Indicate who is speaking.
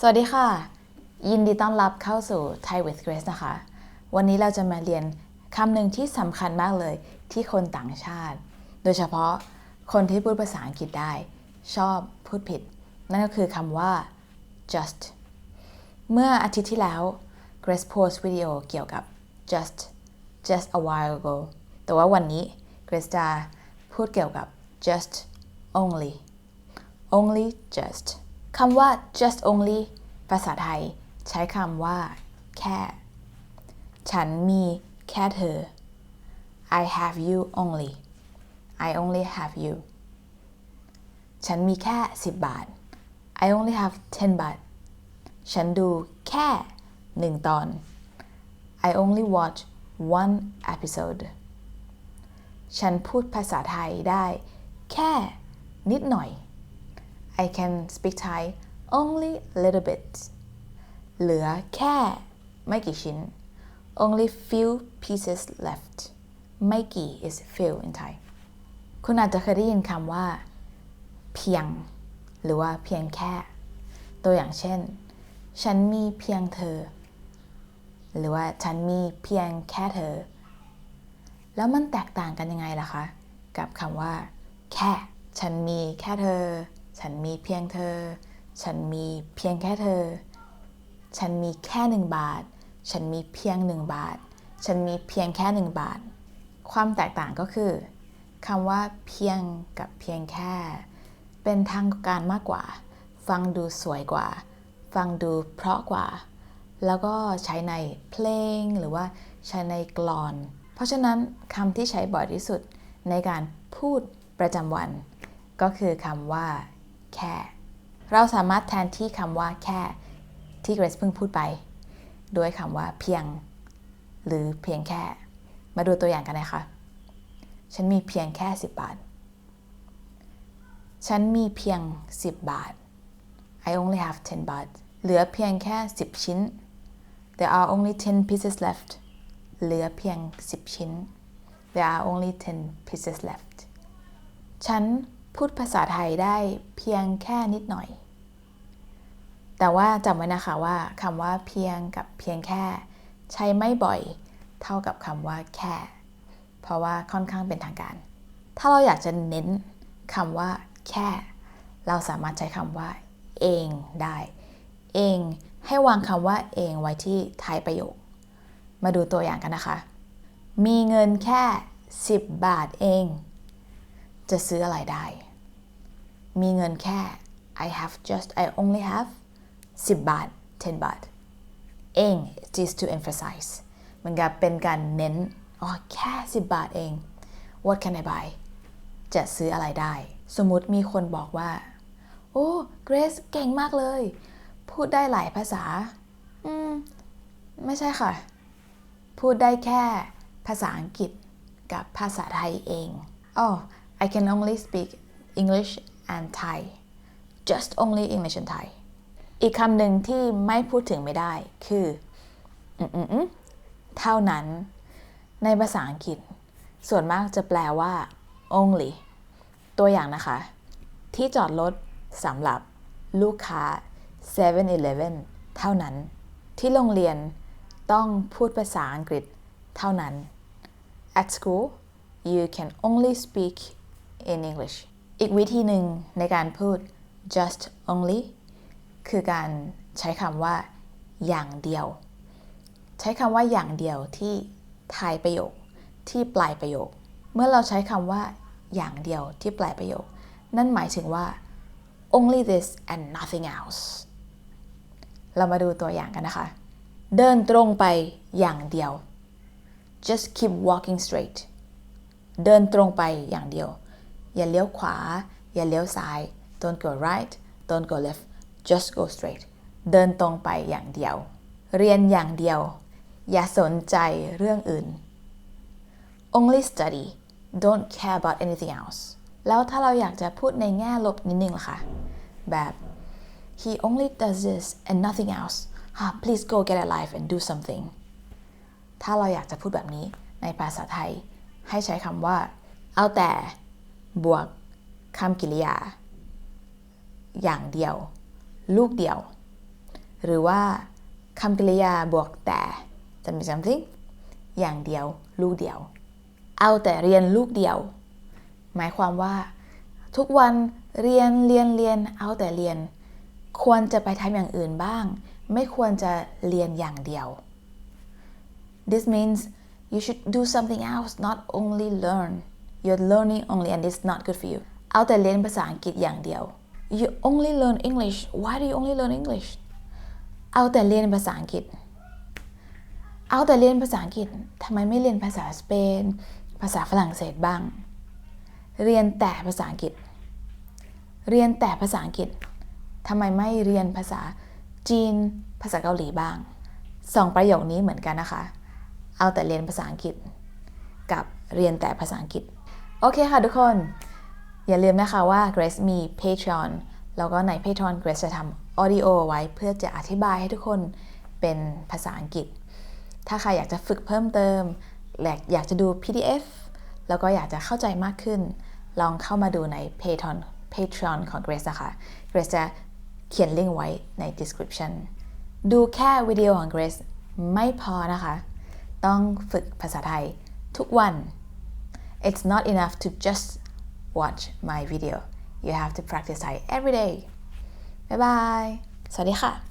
Speaker 1: สวัสดีค่ะยินดีต้อนรับเข้าสู่ Thai with Grace นะคะวันนี้เราจะมาเรียนคำหนึ่งที่สำคัญมากเลยที่คนต่างชาติโดยเฉพาะคนที่พูดภาษาอังกฤษได้ชอบพูดผิดนั่นก็คือคำว่า just เมื่ออาทิตย์ที่แล้ว Grace โพสต์วิดีโอเกี่ยวกับ just a while ago แต่ว่าวันนี้ Grace จะพูดเกี่ยวกับ just only just คำว่า just only ภาษาไทยใช้คำว่าแค่ฉันมีแค่เธอ I have you only I only have you ฉันมีแค่10 บาท I only have 10 บาทฉันดูแค่1 ตอน I only watch one episode ฉันพูดภาษาไทยได้แค่นิดหน่อยI can speak Thai only a little bit เหลือแค่ไม่กี่ชิ้น only few pieces left ไม่กี่ is few in Thai คุณอาจจะเคยได้ยินคำว่าเพียงหรือว่าเพียงแค่ตัวอย่างเช่นฉันมีเพียงเธอหรือว่าฉันมีเพียงแค่เธอแล้วมันแตกต่างกันยังไงล่ะคะกับคำว่าแค่ฉันมีแค่เธอฉันมีเพียงเธอฉันมีเพียงแค่เธอฉันมีแค่1 บาทฉันมีเพียง1 บาทฉันมีเพียงแค่1 บาทความแตกต่างก็คือคำว่าเพียงกับเพียงแค่เป็นทางการมากกว่าฟังดูสวยกว่าฟังดูเพราะกว่าแล้วก็ใช้ในเพลงหรือว่าใช้ในกลอนเพราะฉะนั้นคำที่ใช้บ่อยที่สุดในการพูดประจำวันก็คือคำว่าแค่เราสามารถแทนที่คำว่าแค่ที่ Grace เพิ่งพูดไปด้วยคำว่าเพียงหรือเพียงแค่มาดูตัวอย่างกันนะคะฉันมีเพียงแค่10 บาทฉันมีเพียง10 บาท I only have 10 baht เหลือเพียงแค่10 ชิ้น There are only 10 pieces left เหลือเพียง10 ชิ้น There are only 10 pieces left ฉันพูดภาษาไทยได้เพียงแค่นิดหน่อยแต่ว่าจำไว้นะคะว่าคำว่าเพียงกับเพียงแค่ใช้ไม่บ่อยเท่ากับคำว่าแค่เพราะว่าค่อนข้างเป็นทางการถ้าเราอยากจะเน้นคำว่าแค่เราสามารถใช้คำว่าเองได้เองให้วางคำว่าเองไว้ที่ท้ายประโยคมาดูตัวอย่างกันนะคะมีเงินแค่10 บาทเองจะซื้ออะไรได้มีเงินแค่ I only have 10 บาท 10 บาทเอง is to emphasize เหมือนกับเป็นการเน้นแค่10 บาทเอง What can I buy จะซื้ออะไรได้สมมุติมีคนบอกว่าโอ้ Grace เก่งมากเลยพูดได้หลายภาษาไม่ใช่ค่ะพูดได้แค่ภาษาอังกฤษกับภาษาไทยเอง I can only speak English and Thai just only English and Thai อีกคำหนึ่งที่ไม่พูดถึงไม่ได้คือเท่านั้นในภาษาอังกฤษส่วนมากจะแปลว่า only ตัวอย่างนะคะที่จอดรถสำหรับลูกค้า 7-Eleven เท่านั้นที่โรงเรียนต้องพูดภาษาอังกฤษเท่านั้น At school you can only speak in English อีกวิธีหนึ่งในการพูด just only คือการใช้คำว่าอย่างเดียวใช้คำว่าอย่างเดียวที่ท้ายประโยคที่ปลายประโยคเมื่อเราใช้คำว่าอย่างเดียวที่ปลายประโยคนั่นหมายถึงว่า only this and nothing else เรามาดูตัวอย่างกันนะคะเดินตรงไปอย่างเดียว just keep walking straight เดินตรงไปอย่างเดียวอย่าเลี้ยวขวาอย่าเลี้ยวซ้าย don't go right don't go left just go straight เดินตรงไปอย่างเดียวเรียนอย่างเดียวอย่าสนใจเรื่องอื่น only study don't care about anything else แล้วถ้าเราอยากจะพูดในแง่ลบนิดนึงล่ะคะแบบ he only does this and nothing else please go get a life and do something ถ้าเราอยากจะพูดแบบนี้ในภาษาไทยให้ใช้คำว่าเอาแต่บวกคำกริยาอย่างเดียวลูกเดียว หรือว่าคำกริยาบวกแต่จะมี something อย่างเดียวลูกเดียวเอาแต่เรียนลูกเดียวหมายความว่าทุกวันเรียนเอาแต่เรียนควรจะไปทำอย่างอื่นบ้างไม่ควรจะเรียนอย่างเดียว This means you should do something else not only learn you're learning only and it's not good for you เอาแต่เรียนภาษาอังกฤษอย่างเดียว You only learn English why do you only learn English เอาแต่เรียนภาษาอังกฤษเอาแต่เรียนภาษาอังกฤษทำไมไม่เรียนภาษาสเปนภาษาฝรั่งเศสบ้างเรียนแต่ภาษาอังกฤษเรียนแต่ภาษาอังกฤษทำไมไม่เรียนภาษาจีนภาษาเกาหลีบ้าง2ประโยคนี้เหมือนกันนะคะเอาแต่เรียนภาษาอังกฤษกับเรียนแต่ภาษาอังกฤษโอเคค่ะทุกคนอย่าลืมนะคะว่า Grace มี Patreon แล้วก็ใน Patreon Grace จะทำ audio ไว้เพื่อจะอธิบายให้ทุกคนเป็นภาษาอังกฤษถ้าใครอยากจะฝึกเพิ่มเติมอยากจะดู PDF แล้วก็อยากจะเข้าใจมากขึ้นลองเข้ามาดูใน Patreon ของ Grace นะคะ Grace จะเขียนลิงก์ไว้ใน description ดูแค่วิดีโอของ Grace ไม่พอนะคะต้องฝึกภาษาไทยทุกวัน It's not enough to just watch my video you have to practice Thai every day บ๊ายบายสวัสดีค่ะ